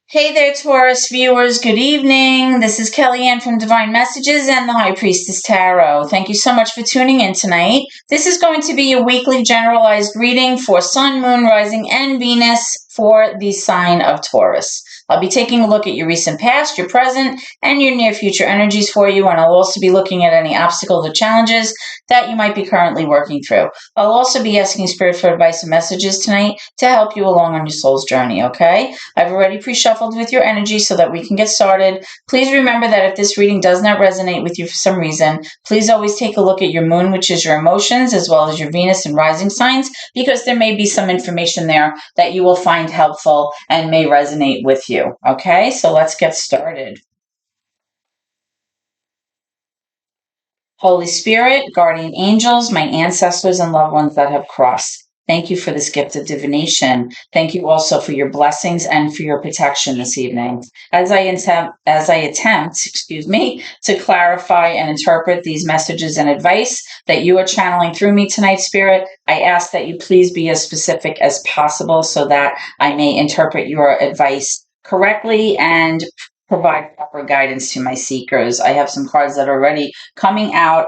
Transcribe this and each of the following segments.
Hey there, Taurus viewers. Good evening. This is Kellyanne from Divine Messages and the High Priestess Tarot. Thank you so much for tuning in tonight. This is going to be a weekly generalized reading for Sun, Moon, Rising, and Venus for the sign of Taurus. I'll be taking a look at your recent past, your present, and your near future energies for you, and I'll also be looking at any obstacles or challenges that you might be currently working through. I'll also be asking Spirit for advice and messages tonight to help you along on your soul's journey, okay? I've already pre-shuffled with your energy so that we can get started. Please remember that if this reading does not resonate with you for some reason, please always take a look at your moon, which is your emotions, as well as your Venus and rising signs, because there may be some information there that you will find helpful and may resonate with you. Okay, so let's get started. Holy Spirit, guardian angels, my ancestors and loved ones that have crossed. Thank you for this gift of divination. Thank you also for your blessings and for your protection this evening. As I attempt, to clarify and interpret these messages and advice that you are channeling through me tonight, Spirit, I ask that you please be as specific as possible so that I may interpret your advice correctly and provide proper guidance to my seekers. I have some cards that are already coming out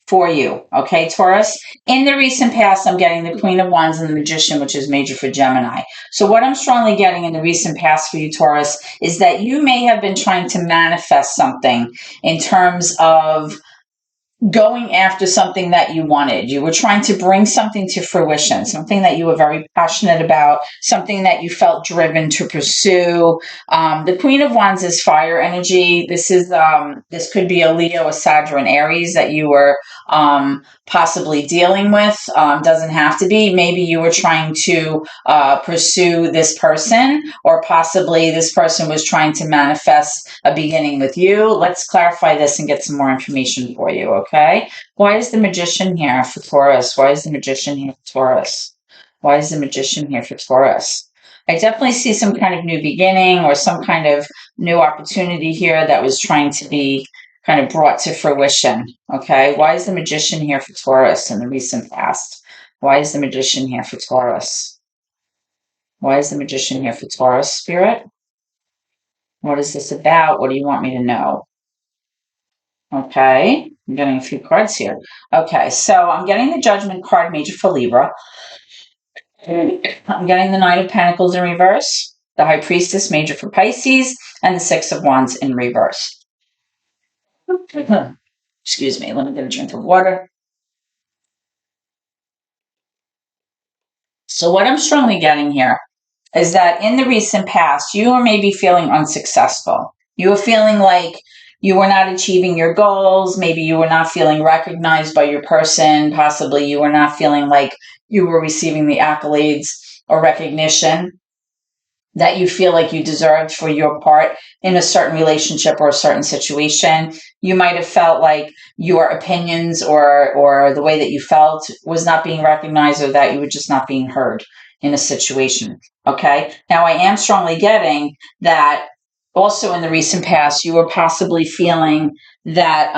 for you. Okay, Taurus? In the recent past, I'm getting the Queen of Wands and the Magician, which is major for Gemini. So what I'm strongly getting in the recent past for you, Taurus, is that you may have been trying to manifest something in terms of going after something that you wanted. You were trying to bring something to fruition, something that you were very passionate about, something that you felt driven to pursue. The Queen of Wands is fire energy. This could be a Leo, a Sag, or an Aries that you were possibly dealing with. Doesn't have to be. Maybe you were trying to pursue this person, or possibly this person was trying to manifest a beginning with you. Let's clarify this and get some more information for you, okay? Why is the Magician here for Taurus? Why is the Magician here for Taurus? Why is the Magician here for Taurus? I definitely see some kind of new beginning or some kind of new opportunity here that was trying to be kind of brought to fruition, okay? Why is the Magician here for Taurus in the recent past? Why is the Magician here for Taurus? Why is the Magician here for Taurus, Spirit? What is this about? What do you want me to know? Okay, I'm getting a few cards here. Okay, so I'm getting the Judgment card, major for Libra. I'm getting the Nine of Pentacles in reverse, the High Priestess, major for Pisces, and the Six of Wands in reverse. Excuse me, let me get a drink of water. So what I'm strongly getting here is that in the recent past, you were maybe feeling unsuccessful. You were feeling like you were not achieving your goals. Maybe you were not feeling recognized by your person. Possibly you were not feeling like you were receiving the accolades or recognition that you feel like you deserved for your part in a certain relationship or a certain situation. You might have felt like your opinions or the way that you felt was not being recognized, or that you were just not being heard in a situation. Okay. Now I am strongly getting that also in the recent past, you were possibly feeling that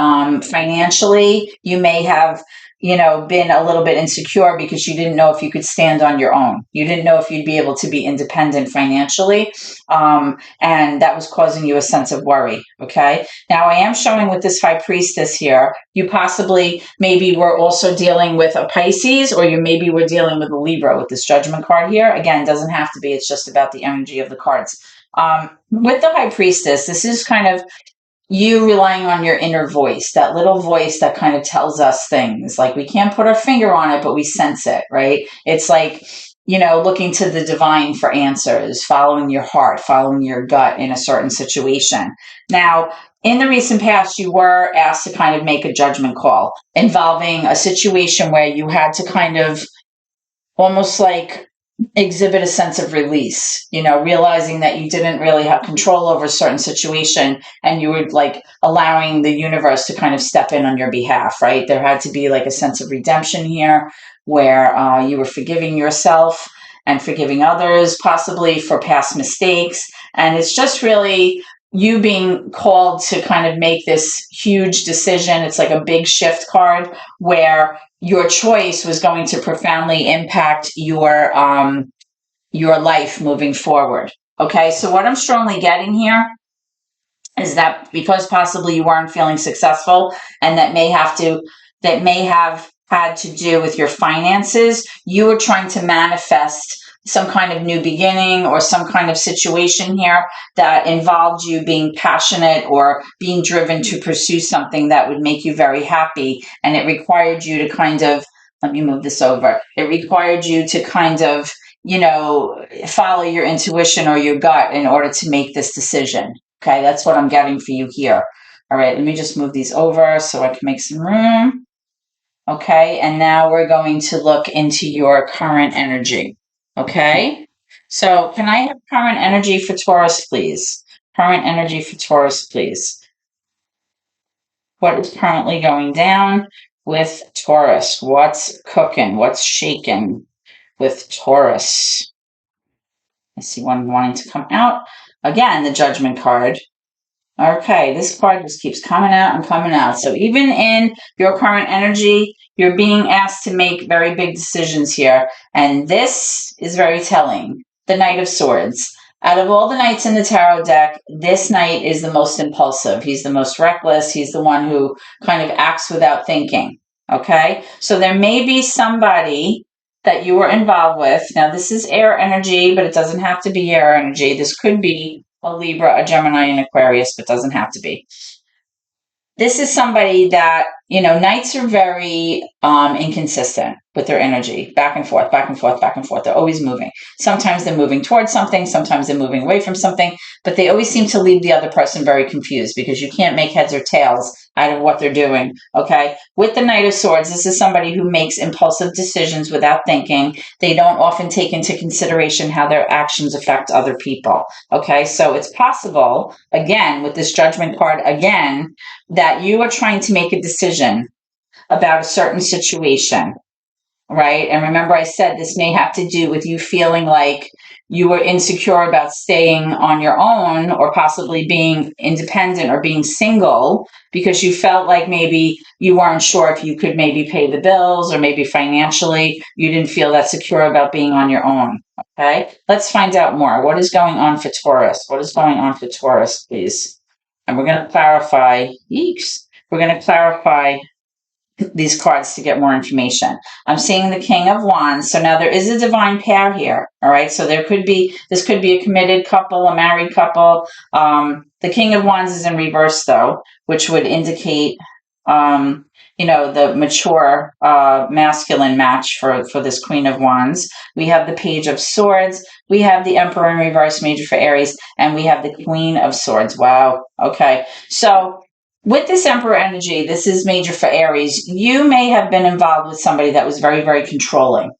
financially you may have been a little bit insecure because you didn't know if you could stand on your own. You didn't know if you'd be able to be independent financially. And that was causing you a sense of worry. Okay. Now I am showing with this High Priestess here, you possibly maybe were also dealing with a Pisces, or you maybe were dealing with a Libra with this Judgment card here. Again, doesn't have to be. It's just about the energy of the cards. With the High Priestess, this is kind of you relying on your inner voice, that little voice that kind of tells us things. Like, we can't put our finger on it, but we sense it, right? It's like, looking to the divine for answers, following your heart, following your gut in a certain situation. Now, in the recent past, you were asked to kind of make a judgment call involving a situation where you had to kind of almost like exhibit a sense of release, realizing that you didn't really have control over a certain situation, and you were like allowing the universe to kind of step in on your behalf, right? There had to be like a sense of redemption here where you were forgiving yourself and forgiving others, possibly for past mistakes. And it's just really you being called to kind of make this huge decision. It's like a big shift card where your choice was going to profoundly impact your life moving forward. Okay, so what I'm strongly getting here is that because possibly you weren't feeling successful, and that may have had to do with your finances, you were trying to manifest some kind of new beginning or some kind of situation here that involved you being passionate or being driven to pursue something that would make you very happy. And it required you to kind of, let me move this over. It required you to kind of, follow your intuition or your gut in order to make this decision. Okay, that's what I'm getting for you here. All right, let me just move these over so I can make some room. Okay, and now we're going to look into your current energy. Okay, so can I have current energy for Taurus, please? Current energy for Taurus, please. What is currently going down with Taurus? What's cooking? What's shaking with Taurus? I see one wanting to come out. Again, the Judgment card. Okay, this card just keeps coming out and coming out. So even in your current energy, you're being asked to make very big decisions here. And this is very telling. The Knight of Swords. Out of all the knights in the tarot deck, this knight is the most impulsive. He's the most reckless. He's the one who kind of acts without thinking. Okay, so there may be somebody that you were involved with. Now, this is air energy, but it doesn't have to be air energy. This could be a Libra, a Gemini, and Aquarius, but doesn't have to be. This is somebody that, knights are very inconsistent with their energy, back and forth, back and forth, back and forth. They're always moving. Sometimes they're moving towards something, sometimes they're moving away from something, but they always seem to leave the other person very confused because you can't make heads or tails out of what they're doing, okay? With the Knight of Swords, this is somebody who makes impulsive decisions without thinking. They don't often take into consideration how their actions affect other people, okay? So it's possible, again, with this Judgment card, again, that you are trying to make a decision about a certain situation, right? And remember, I said this may have to do with you feeling like you were insecure about staying on your own or possibly being independent or being single because you felt like maybe you weren't sure if you could maybe pay the bills or maybe financially you didn't feel that secure about being on your own. Okay, let's find out more. What is going on for Taurus? What is going on for Taurus, please? And we're going to clarify, we're going to clarify these cards to get more information. I'm seeing the King of Wands. So now there is a divine pair here. All right. So this could be a committed couple, a married couple. The King of Wands is in reverse though, which would indicate, the mature, masculine match for this Queen of Wands. We have the Page of Swords. We have the Emperor in reverse, major for Aries, and we have the Queen of Swords. Wow. Okay. So with this Emperor energy, this is major for Aries. You may have been involved with somebody that was very, very controlling.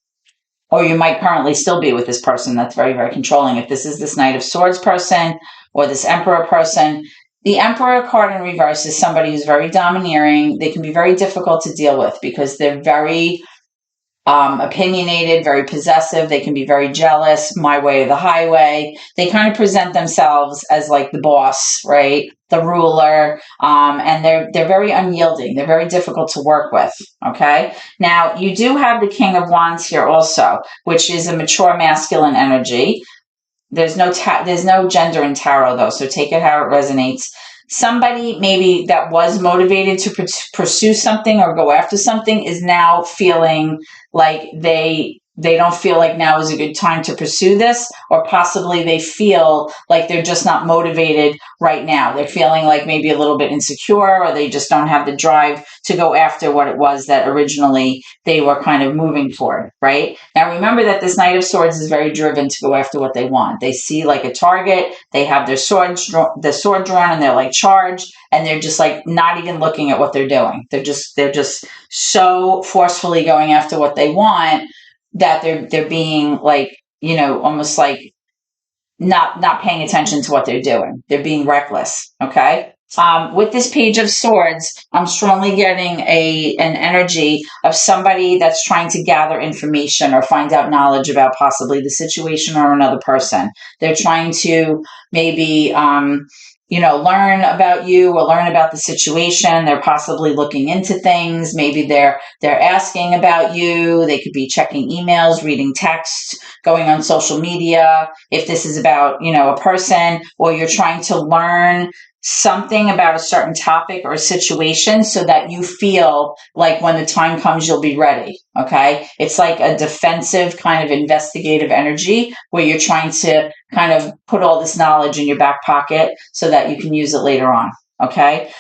Or you might currently still be with this person that's very, very controlling. If this is this Knight of Swords person or this Emperor person, the Emperor card in reverse is somebody who's very domineering. They can be very difficult to deal with because they're very opinionated, very possessive. They can be very jealous, my way or the highway. They kind of present themselves as like the boss, right? The ruler, and they're very unyielding. They're very difficult to work with. Okay. Now you do have the King of Wands here also, which is a mature masculine energy. There's no gender in tarot though, so take it how it resonates. Somebody maybe that was motivated to pursue something or go after something is now feeling like they don't feel like now is a good time to pursue this, or possibly they feel like they're just not motivated right now. They're feeling like maybe a little bit insecure, or they just don't have the drive to go after what it was that originally they were kind of moving toward, right? Now, remember that this Knight of Swords is very driven to go after what they want. They see like a target, they have their sword drawn, and they're like charged, and they're just like not even looking at what they're doing. They're just so forcefully going after what they want that they're being like, almost like not paying attention to what they're doing. They're being reckless. Okay. With this Page of Swords, I'm strongly getting an energy of somebody that's trying to gather information or find out knowledge about possibly the situation or another person. They're trying to maybe, learn about you or learn about the situation. They're possibly looking into things. Maybe they're asking about you. They could be checking emails, reading texts, going on social media. If this is about, a person, or you're trying to learn something about a certain topic or situation so that you feel like when the time comes, you'll be ready. Okay. It's like a defensive kind of investigative energy where you're trying to kind of put all this knowledge in your back pocket so that you can use it later on. Okay.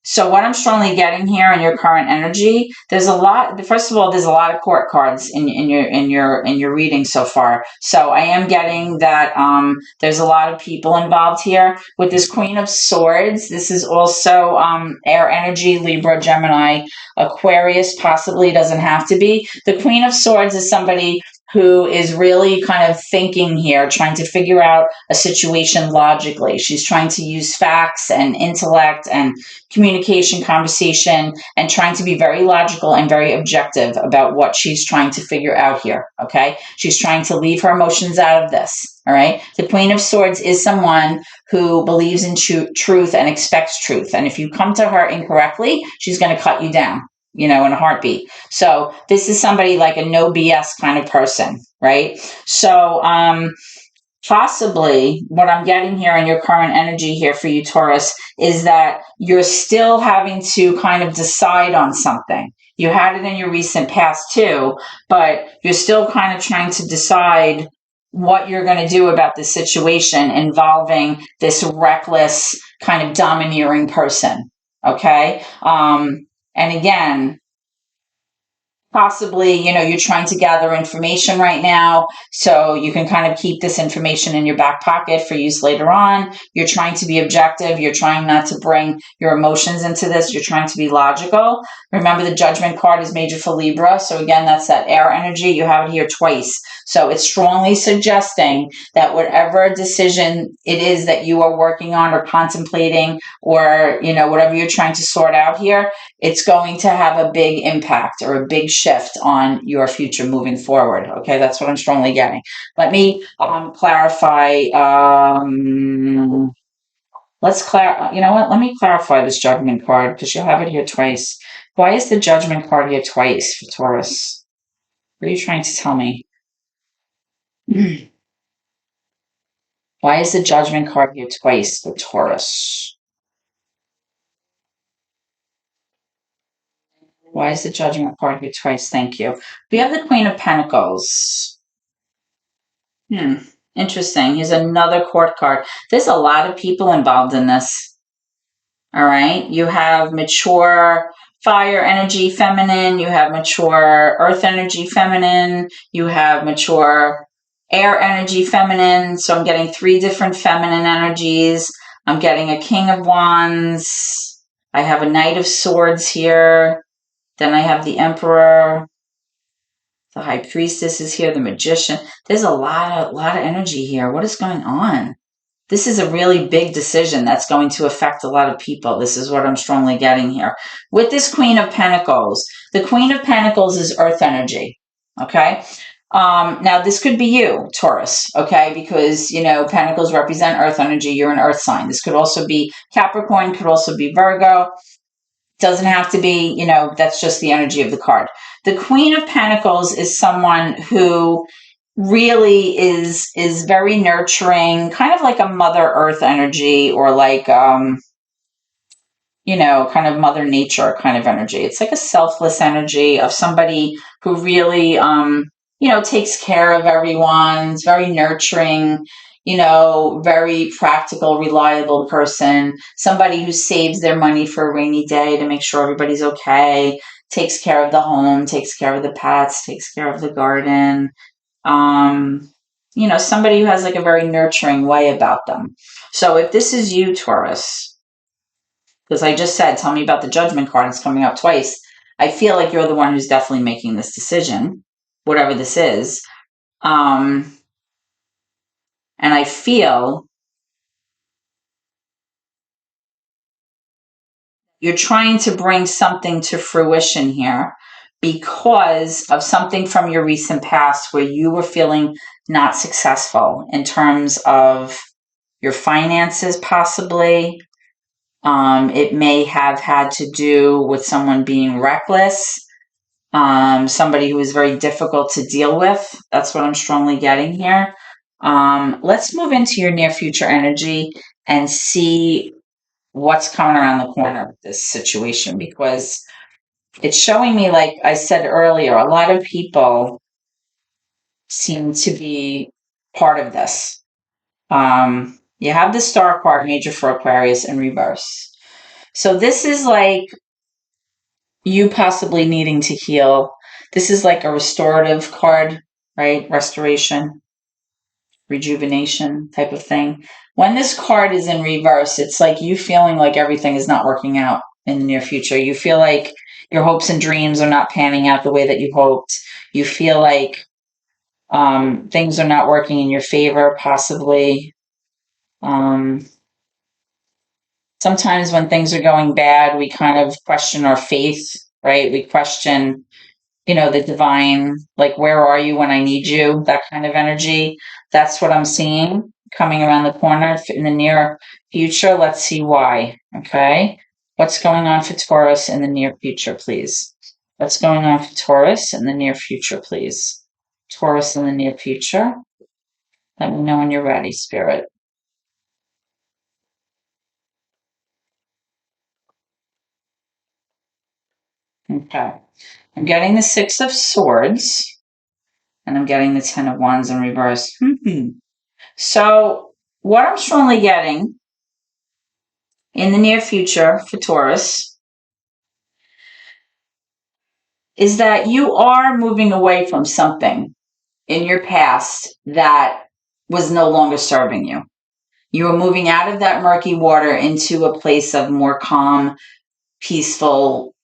So what I'm strongly getting here in your current energy, there's a lot. First of all, there's a lot of court cards in your reading so far. So I am getting that there's a lot of people involved here with this Queen of Swords. This is also air energy, Libra, Gemini, Aquarius. Possibly doesn't have to be. The Queen of Swords is somebody who is really kind of thinking here, trying to figure out a situation logically. She's trying to use facts and intellect and communication, conversation, and trying to be very logical and very objective about what she's trying to figure out here, okay? She's trying to leave her emotions out of this, all right? The Queen of Swords is someone who believes in truth and expects truth. And if you come to her incorrectly, she's going to cut you down, in a heartbeat. So this is somebody like a no BS kind of person, right? So possibly what I'm getting here in your current energy here for you, Taurus, is that you're still having to kind of decide on something. You had it in your recent past too, but you're still kind of trying to decide what you're going to do about this situation involving this reckless kind of domineering person. Okay. And again, possibly, you're trying to gather information right now so you can kind of keep this information in your back pocket for use later on. You're trying to be objective. You're trying not to bring your emotions into this. You're trying to be logical. Remember, the Judgment card is major for Libra. So again, that's that air energy. You have it here twice. So it's strongly suggesting that whatever decision it is that you are working on or contemplating, or, whatever you're trying to sort out here, it's going to have a big impact or a big shift on your future moving forward. Okay, that's what I'm strongly getting. Let me clarify. You know what? Let me clarify this Judgment card because you'll have it here twice. Why is the Judgment card here twice for Taurus? What are you trying to tell me? Why is the Judgment card here twice for Taurus? Why is the Judgment card here twice? Thank you. We have the Queen of Pentacles. Interesting. Here's another court card. There's a lot of people involved in this. All right. You have mature fire energy feminine. You have mature earth energy feminine. You have mature air energy feminine. So I'm getting 3 different feminine energies. I'm getting a King of Wands. I have a Knight of Swords here. Then I have the Emperor. The High Priestess is here. The Magician. There's a lot of energy here. What is going on? This is a really big decision that's going to affect a lot of people. This is what I'm strongly getting here. With this Queen of Pentacles, the Queen of Pentacles is earth energy, okay? Now, this could be you, Taurus, okay? Because, Pentacles represent earth energy. You're an earth sign. This could also be Capricorn, could also be Virgo. Doesn't have to be, that's just the energy of the card. The Queen of Pentacles is someone who really is very nurturing, kind of like a Mother Earth energy, or like kind of Mother Nature kind of energy. It's like a selfless energy of somebody who really takes care of everyone. It's very nurturing, very practical, reliable person, somebody who saves their money for a rainy day to make sure everybody's okay, takes care of the home, takes care of the pets, takes care of the garden. Somebody who has like a very nurturing way about them. So if this is you, Taurus, because I just said, tell me about the Judgment card, it's coming up twice. I feel like you're the one who's definitely making this decision, whatever this is. And I feel you're trying to bring something to fruition here because of something from your recent past where you were feeling not successful in terms of your finances possibly. It may have had to do with someone being reckless, somebody who is very difficult to deal with. That's what I'm strongly getting here. Let's move into your near future energy and see what's coming around the corner with this situation, because it's showing me, like I said earlier, a lot of people seem to be part of this. You have the Star card, major for Aquarius, in reverse. So this is like you possibly needing to heal. This is like a restorative card, right? Restoration, rejuvenation type of thing. When this card is in reverse, it's like you feeling like everything is not working out in the near future. You feel like your hopes and dreams are not panning out the way that you hoped. You feel like things are not working in your favor, possibly. Um, Sometimes when things are going bad, we kind of question our faith, right? We question, the divine, like, where are you when I need you? That kind of energy. That's what I'm seeing coming around the corner in the near future. Let's see why. Okay. What's going on for Taurus in the near future, please? What's going on for Taurus in the near future, please? Taurus in the near future. Let me know when you're ready, Spirit. Okay. I'm getting the Six of Swords, and I'm getting the Ten of Wands in reverse. So, what I'm strongly getting in the near future for Taurus is that you are moving away from something in your past that was no longer serving you. You are moving out of that murky water into a place of more calm, peaceful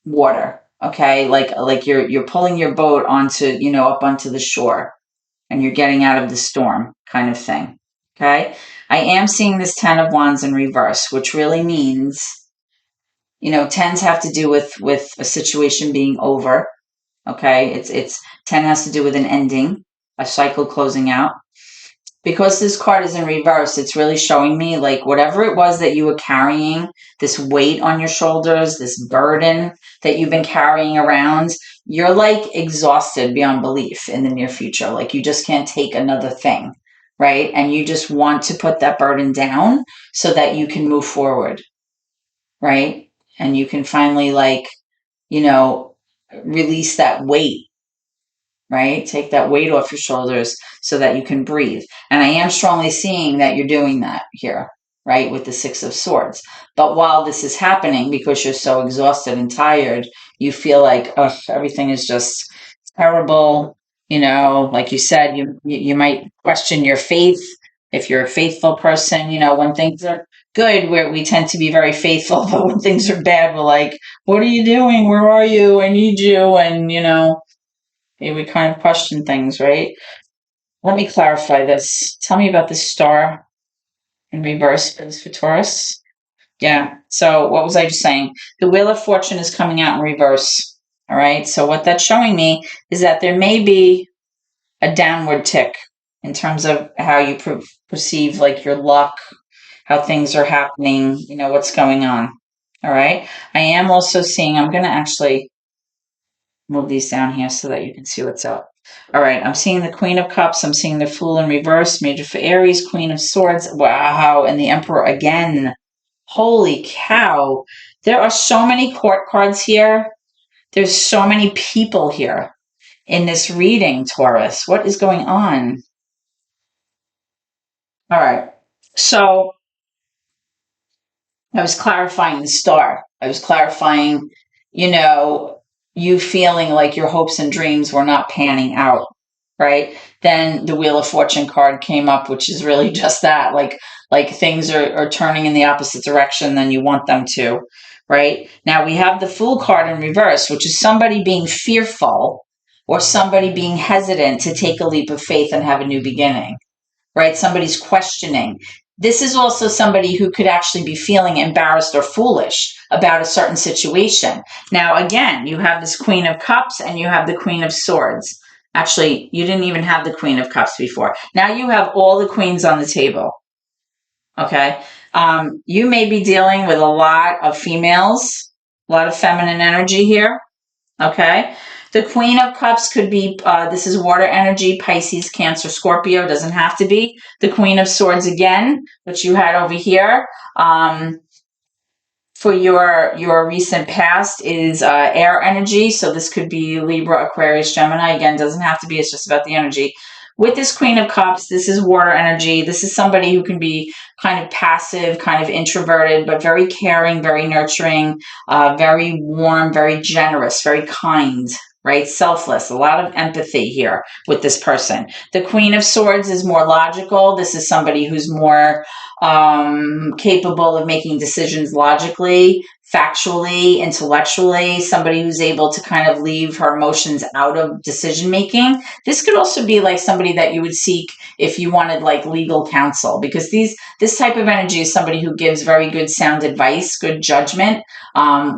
water. Okay, like you're pulling your boat onto, up onto the shore, and you're getting out of the storm, kind of thing. Okay, I am seeing this Ten of Wands in reverse, which really means, tens have to do with a situation being over. Okay, it's 10 has to do with an ending, a cycle closing out. Because this card is in reverse, it's really showing me, like, whatever it was that you were carrying, this weight on your shoulders, this burden that you've been carrying around, you're like exhausted beyond belief in the near future. Like, you just can't take another thing, right? And you just want to put that burden down so that you can move forward, right? And you can finally, like, release that weight, right? Take that weight off your shoulders so that you can breathe. And I am strongly seeing that you're doing that here, right? With the Six of Swords. But while this is happening, because you're so exhausted and tired, you feel like, oh, everything is just terrible. Like you said, you might question your faith. If you're a faithful person, when things are good, where we tend to be very faithful, but when things are bad, we're like, what are you doing? Where are you? I need you. And, we kind of question things, right? Let me clarify this. Tell me about the star in reverse, please, for Taurus. Yeah. So what was I just saying? The Wheel of Fortune is coming out in reverse. All right. So what that's showing me is that there may be a downward tick in terms of how you perceive, like, your luck, how things are happening, what's going on. All right. I am also seeing, I'm going to actually move these down here so that you can see what's up. All right, I'm seeing the Queen of Cups. I'm seeing the Fool in reverse, major for Aries, Queen of Swords. Wow, and the Emperor again. Holy cow. There are so many court cards here. There's so many people here in this reading, Taurus. What is going on? All right. So I was clarifying the star. I was clarifying, you feeling like your hopes and dreams were not panning out, right? Then the Wheel of Fortune card came up, which is really just that, like things are turning in the opposite direction than you want them to, right? Now we have the Fool card in reverse, which is somebody being fearful or somebody being hesitant to take a leap of faith and have a new beginning, right? Somebody's questioning. This is also somebody who could actually be feeling embarrassed or foolish about a certain situation. Now, again, you have this Queen of Cups and you have the Queen of Swords. Actually, you didn't even have the Queen of Cups before. Now you have all the queens on the table. Okay. You may be dealing with a lot of females, a lot of feminine energy here. Okay. The Queen of Cups could be, this is water energy, Pisces, Cancer, Scorpio, doesn't have to be. The Queen of Swords again, which you had over here. For your recent past is air energy. So this could be Libra, Aquarius, Gemini. Again, doesn't have to be. It's just about the energy. With this Queen of Cups, this is water energy. This is somebody who can be kind of passive, kind of introverted, but very caring, very nurturing, very warm, very generous, very kind, right? Selfless. A lot of empathy here with this person. The Queen of Swords is more logical. This is somebody who's more capable of making decisions logically, factually, intellectually, somebody who's able to kind of leave her emotions out of decision making. This could also be like somebody that you would seek if you wanted like legal counsel, because this type of energy is somebody who gives very good sound advice, good judgment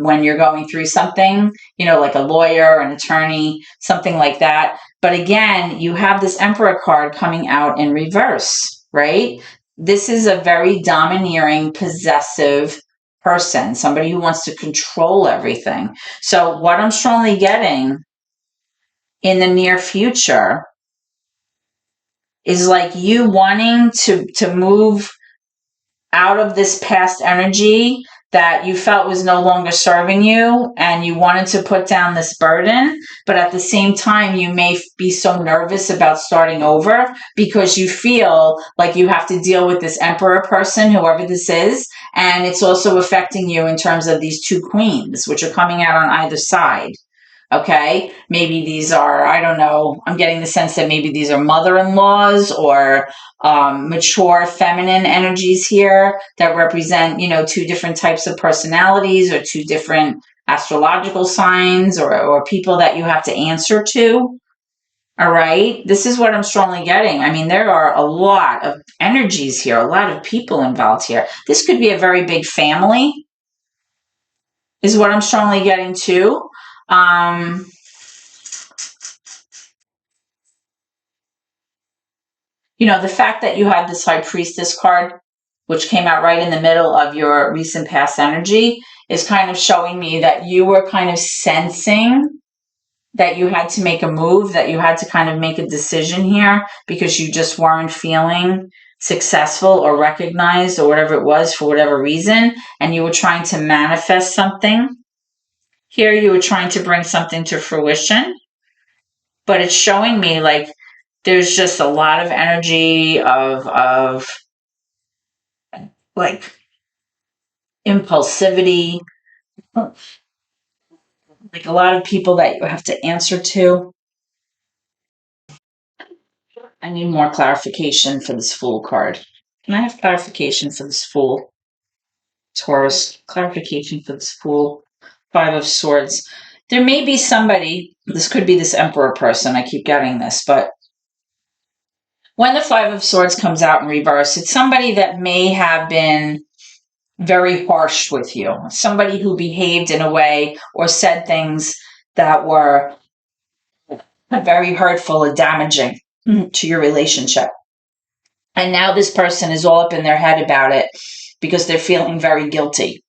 when you're going through something, you know, like a lawyer, an attorney, something like that. But again, you have this Emperor card coming out in reverse, right? This is a very domineering, possessive person, somebody who wants to control everything. So what I'm strongly getting in the near future is like you wanting to move out of this past energy that you felt was no longer serving you, and you wanted to put down this burden, but at the same time you may be so nervous about starting over because you feel like you have to deal with this Emperor person, whoever this is, and it's also affecting you in terms of these two queens which are coming out on either side. Okay, maybe these are, I don't know, I'm getting the sense that maybe these are mother-in-laws or mature feminine energies here that represent, you know, two different types of personalities or two different astrological signs, or people that you have to answer to. All right, this is what I'm strongly getting. I mean, there are a lot of energies here, a lot of people involved here. This could be a very big family, is what I'm strongly getting too. Um, you know, the fact that you had this High Priestess card, which came out right in the middle of your recent past energy, is kind of showing me that you were kind of sensing that you had to make a move, that you had to kind of make a decision here because you just weren't feeling successful or recognized or whatever it was for whatever reason. And you were trying to manifest something. Here you were trying to bring something to fruition, but it's showing me like there's just a lot of energy of like impulsivity, like a lot of people that you have to answer to. I need more clarification for this Fool card. Can I have clarification for this Fool? Taurus, clarification for this Fool. Five of Swords. There may be somebody, this could be this Emperor person, I keep getting this, but when the Five of Swords comes out in reverse, it's somebody that may have been very harsh with you, somebody who behaved in a way or said things that were very hurtful and damaging to your relationship. And now this person is all up in their head about it because they're feeling very guilty.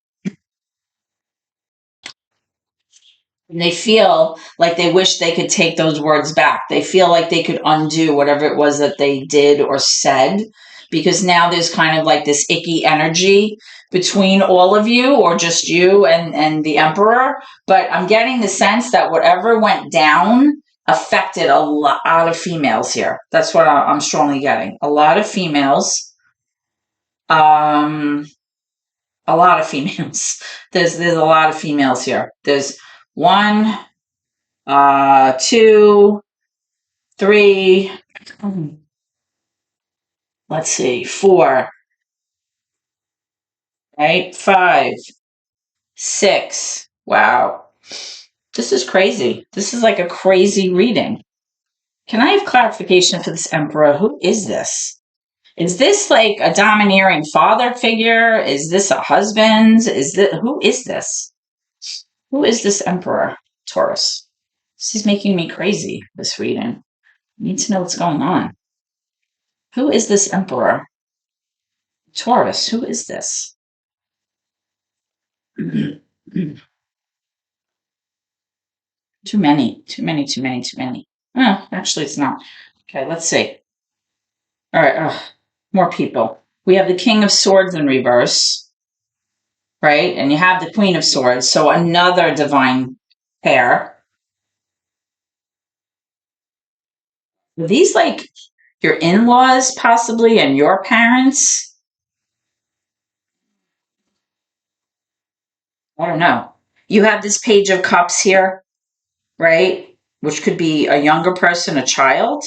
And they feel like they wish they could take those words back. They feel like they could undo whatever it was that they did or said, because now there's kind of like this icky energy between all of you, or just you and the Emperor. But I'm getting the sense that whatever went down affected a lot of females here. That's what I'm strongly getting. A lot of females. Um, a lot of females. There's a lot of females here. There's one, two, three, let's see, four, right? Five, six. Wow. This is crazy. This is like a crazy reading. Can I have clarification for this Emperor? Who is this? Is this like a domineering father figure? Is this a husband? Who is this? Who is this Emperor, Taurus? This is making me crazy, this reading. I need to know what's going on. Who is this Emperor? Taurus, who is this? Too many, too many, too many, too many. Oh, actually, it's not. Okay, let's see. All right, more people. We have the King of Swords in reverse, right? And you have the Queen of Swords, so another divine pair. Are these like your in-laws, possibly, and your parents? I don't know. You have this Page of Cups here, right? Which could be a younger person, a child,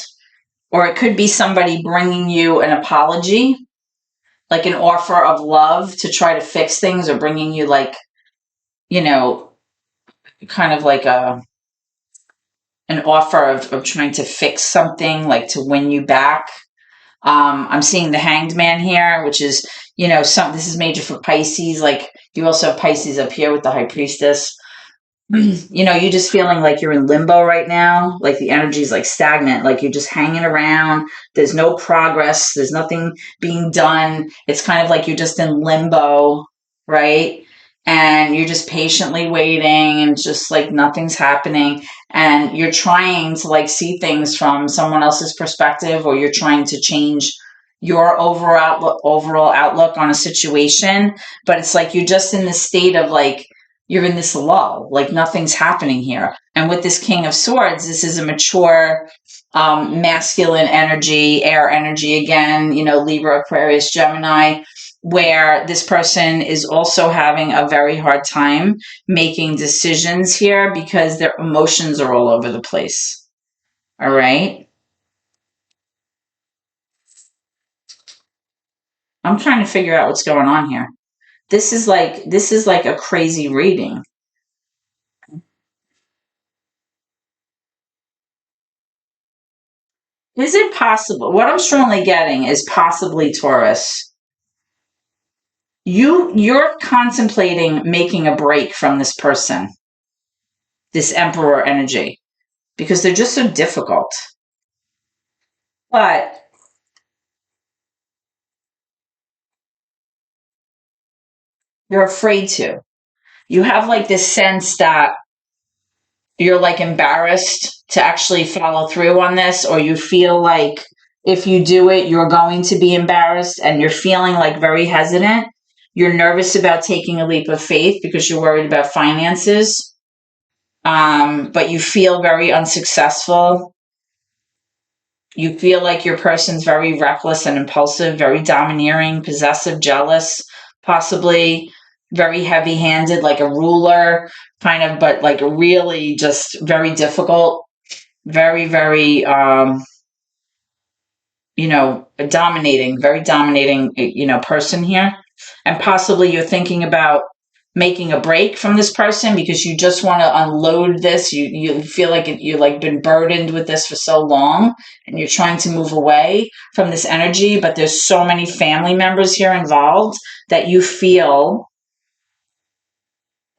or it could be somebody bringing you an apology, like an offer of love to try to fix things, or bringing you like, you know, kind of like an offer of trying to fix something, like to win you back. I'm seeing the Hanged Man here, which is, this is major for Pisces. Like you also have Pisces up here with the High Priestess. You're just feeling like you're in limbo right now. Like the energy is like stagnant, like you're just hanging around. There's no progress. There's nothing being done. It's kind of like you're just in limbo, right? And you're just patiently waiting and just like nothing's happening. And you're trying to like see things from someone else's perspective, or you're trying to change your overall outlook on a situation. But it's like you're just in this state of like, you're in this lull, like nothing's happening here. And with this King of Swords, this is a mature, masculine energy, air energy again, Libra, Aquarius, Gemini, where this person is also having a very hard time making decisions here because their emotions are all over the place. All right. I'm trying to figure out what's going on here. This is like a crazy reading. Is it possible? What I'm strongly getting is possibly Taurus. You're contemplating making a break from this person, this Emperor energy, because they're just so difficult. But you're afraid to. You have like this sense that you're like embarrassed to actually follow through on this, or you feel like if you do it, you're going to be embarrassed, and you're feeling like very hesitant. You're nervous about taking a leap of faith because you're worried about finances. But you feel very unsuccessful. You feel like your person's very reckless and impulsive, very domineering, possessive, jealous, possibly very heavy handed, like a ruler, kind of, but like really just very difficult, very, very, a dominating, very dominating, person here. And possibly you're thinking about making a break from this person because you just want to unload this. You feel like you've like been burdened with this for so long, and you're trying to move away from this energy, but there's so many family members here involved that you feel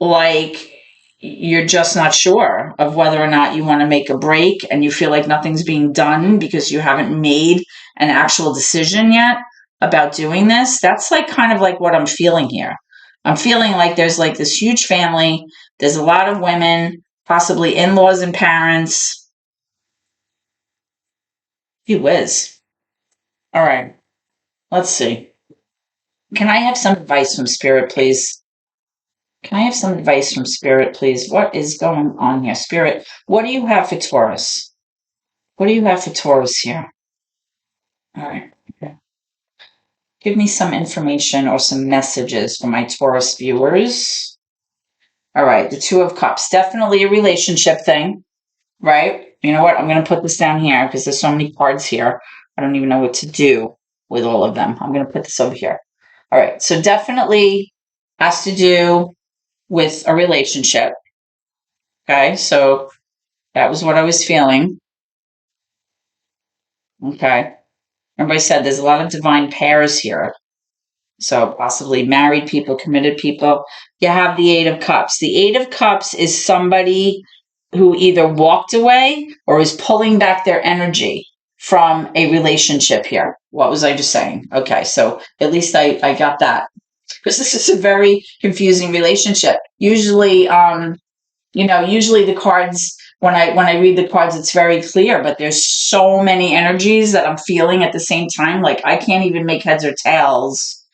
like you're just not sure of whether or not you want to make a break, and you feel like nothing's being done because you haven't made an actual decision yet about doing this. That's like kind of like what I'm feeling here. I'm feeling like there's like this huge family. There's a lot of women, possibly in-laws and parents. Gee whiz. All right, let's see. Can I have some advice from Spirit, please? Can I have some advice from Spirit, please? What is going on here? Spirit, what do you have for Taurus? What do you have for Taurus here? All right. Okay. Give me some information or some messages for my Taurus viewers. All right. The Two of Cups. Definitely a relationship thing, right? You know what? I'm going to put this down here because there's so many cards here. I don't even know what to do with all of them. I'm going to put this over here. All right. So definitely has to do with a relationship. Okay. So that was what I was feeling. Okay. Everybody said there's a lot of divine pairs here. So possibly married people, committed people. You have the Eight of Cups. The Eight of Cups is somebody who either walked away or is pulling back their energy. from a relationship here. What was I just saying? Okay, so at least I got that. Because this is a very confusing relationship. Usually, usually the cards, when I read the cards, it's very clear, but there's so many energies that I'm feeling at the same time. Like I can't even make heads or tails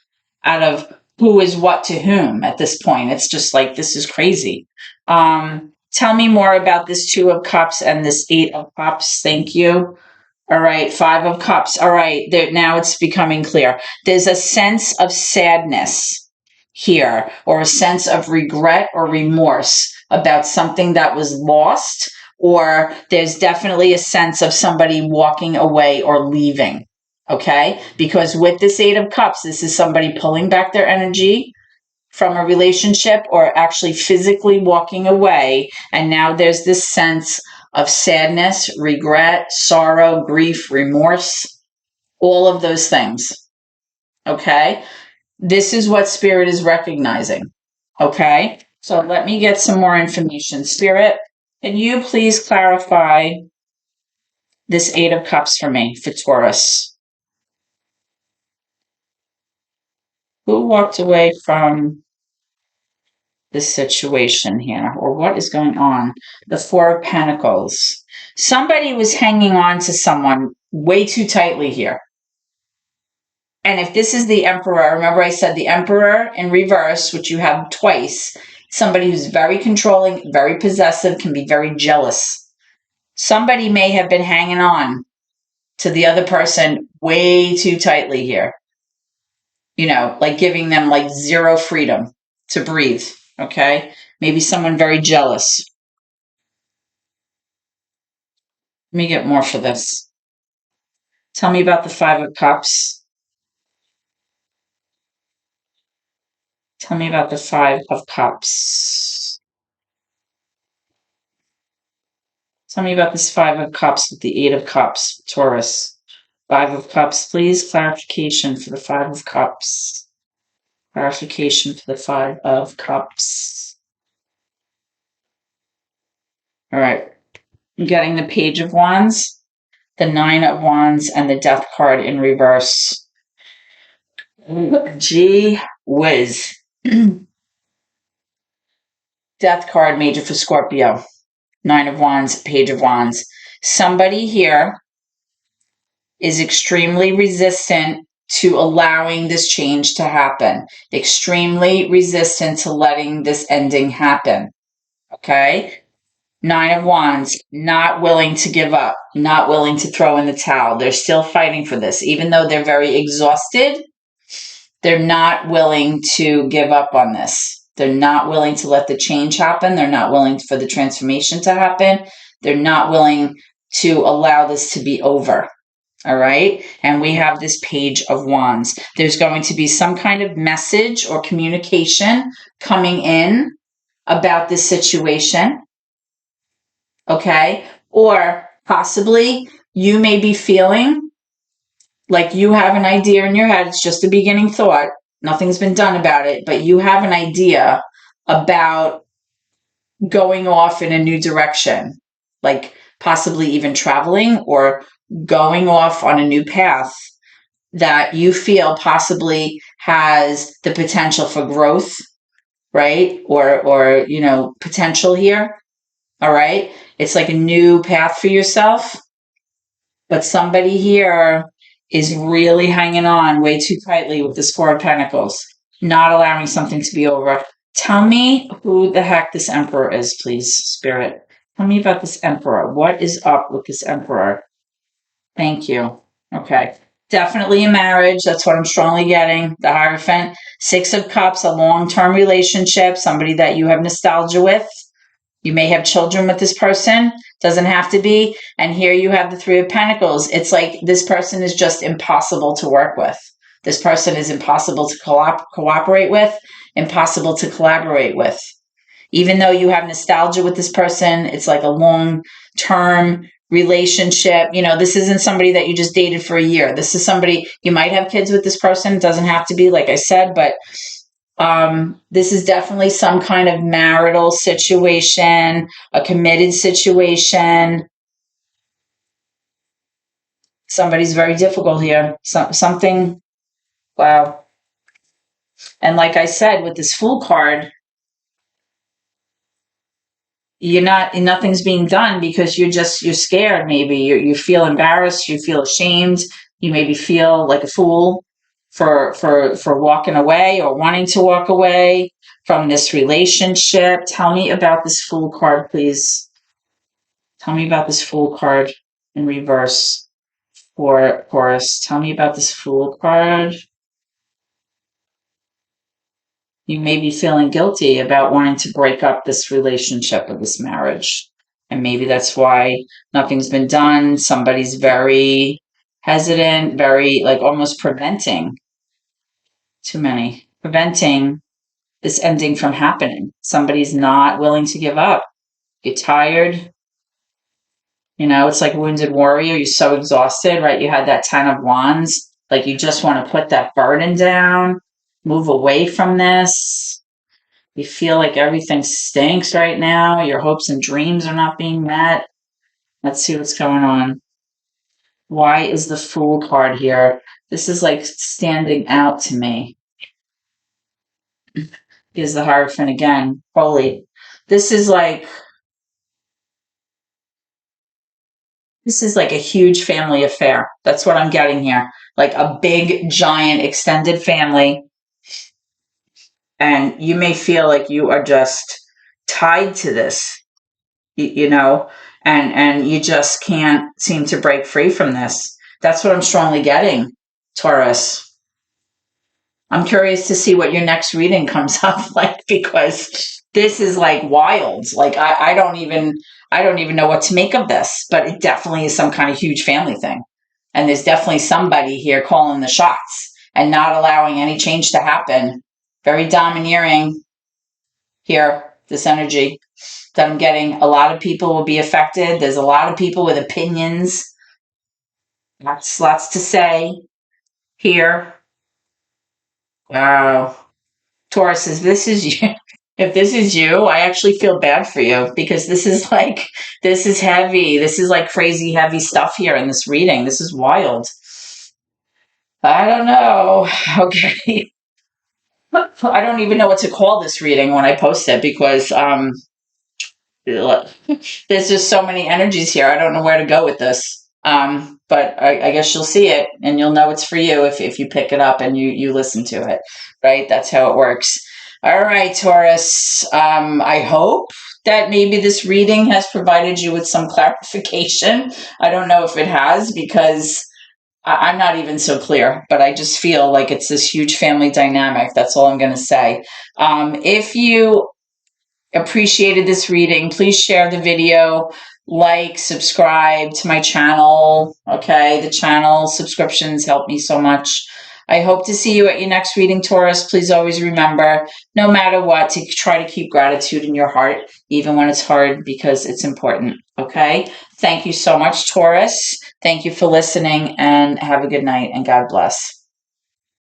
out of who is what to whom at this point. It's just like, this is crazy. Tell me more about this Two of Cups and this Eight of Cups. Thank you. All right, Five of Cups. All right, there, now it's becoming clear. There's a sense of sadness here, or a sense of regret or remorse about something that was lost, or there's definitely a sense of somebody walking away or leaving. Okay, because with this Eight of Cups, this is somebody pulling back their energy from a relationship or actually physically walking away. And now there's this sense of sadness, regret, sorrow, grief, remorse, all of those things. Okay. This is what Spirit is recognizing. Okay. So let me get some more information. Spirit, can you please clarify this Eight of Cups for me, for Taurus? Who walked away from this situation here, or what is going on? The Four of Pentacles. Somebody was hanging on to someone way too tightly here. And if this is the Emperor, remember I said the Emperor in reverse, which you have twice, somebody who's very controlling, very possessive, can be very jealous. Somebody may have been hanging on to the other person way too tightly here. Like giving them like zero freedom to breathe. Okay. Maybe someone very jealous. Let me get more for this. Tell me about the Five of Cups. Tell me about the Five of Cups. Tell me about this Five of Cups with the Eight of Cups, Taurus. Five of Cups, please. Clarification for the Five of Cups. Clarification for the Five of Cups. All right. I'm getting the Page of Wands, the Nine of Wands, and the Death card in reverse. Gee whiz. Death card, major for Scorpio. Nine of Wands, Page of Wands. Somebody here is extremely resistant to allowing this change to happen. Extremely resistant to letting this ending happen. Okay? Nine of Wands, not willing to give up, not willing to throw in the towel. They're still fighting for this. Even though they're very exhausted, they're not willing to give up on this. They're not willing to let the change happen. They're not willing for the transformation to happen. They're not willing to allow this to be over. All right. And we have this Page of Wands. There's going to be some kind of message or communication coming in about this situation. Okay. Or possibly you may be feeling like you have an idea in your head. It's just a beginning thought. Nothing's been done about it, but you have an idea about going off in a new direction, like possibly even traveling or going off on a new path that you feel possibly has the potential for growth, right? Or potential here. All right. It's like a new path for yourself. But somebody here is really hanging on way too tightly with this Four of Pentacles, not allowing something to be over. Tell me who the heck this Emperor is, please, Spirit. Tell me about this Emperor. What is up with this Emperor? Thank you. Okay. Definitely a marriage. That's what I'm strongly getting. The Hierophant. Six of Cups, a long-term relationship, somebody that you have nostalgia with. You may have children with this person. Doesn't have to be. And here you have the Three of Pentacles. It's like this person is just impossible to work with. This person is impossible to cooperate with, impossible to collaborate with. Even though you have nostalgia with this person, it's like a long-term relationship. This isn't somebody that you just dated for a year. This is somebody, you might have kids with this person. It doesn't have to be, like I said, but this is definitely some kind of marital situation, a committed situation. Somebody's very difficult here. Something, wow. And like I said, with this Fool card, nothing's being done because you're scared. Maybe you feel embarrassed, you feel ashamed, you maybe feel like a fool for walking away or wanting to walk away from this relationship. Tell me about this Fool card, please. Tell me about this Fool card in reverse for Taurus. Tell me about this Fool card. You may be feeling guilty about wanting to break up this relationship or this marriage. And maybe that's why nothing's been done. Somebody's very hesitant, very like almost preventing, too many, preventing this ending from happening. Somebody's not willing to give up. You're tired. It's like a wounded warrior. You're so exhausted, right? You had that 10 of Wands. Like you just want to put that burden down, move away from this. You feel like everything stinks right now. Your hopes and dreams are not being met. Let's see what's going on. Why is the Fool card here? This is like standing out to me. Here's the Hierophant again. Holy. This is like a huge family affair. That's what I'm getting here. Like a big, giant, extended family. And you may feel like you are just tied to this, and you just can't seem to break free from this. That's what I'm strongly getting, Taurus. I'm curious to see what your next reading comes up like, because this is like wild. Like I don't even know what to make of this, but it definitely is some kind of huge family thing. And there's definitely somebody here calling the shots and not allowing any change to happen. Very domineering here, this energy that I'm getting. A lot of people will be affected. There's a lot of people with opinions. Lots to say here. Wow. Taurus, if this is you, I actually feel bad for you, because this is heavy. This is like crazy heavy stuff here in this reading. This is wild. I don't know. Okay. I don't even know what to call this reading when I post it, because there's just so many energies here. I don't know where to go with this. But I guess you'll see it and you'll know it's for you if you pick it up and you listen to it, right? That's how it works. All right, Taurus. I hope that maybe this reading has provided you with some clarification. I don't know if it has, because I'm not even so clear, but I just feel like it's this huge family dynamic. That's all I'm going to say. If you appreciated this reading, please share the video, like, subscribe to my channel. Okay, the channel subscriptions help me so much. I hope to see you at your next reading, Taurus. Please always remember, no matter what, to try to keep gratitude in your heart, even when it's hard, because it's important. Okay, thank you so much, Taurus. Thank you for listening, and have a good night, and God bless.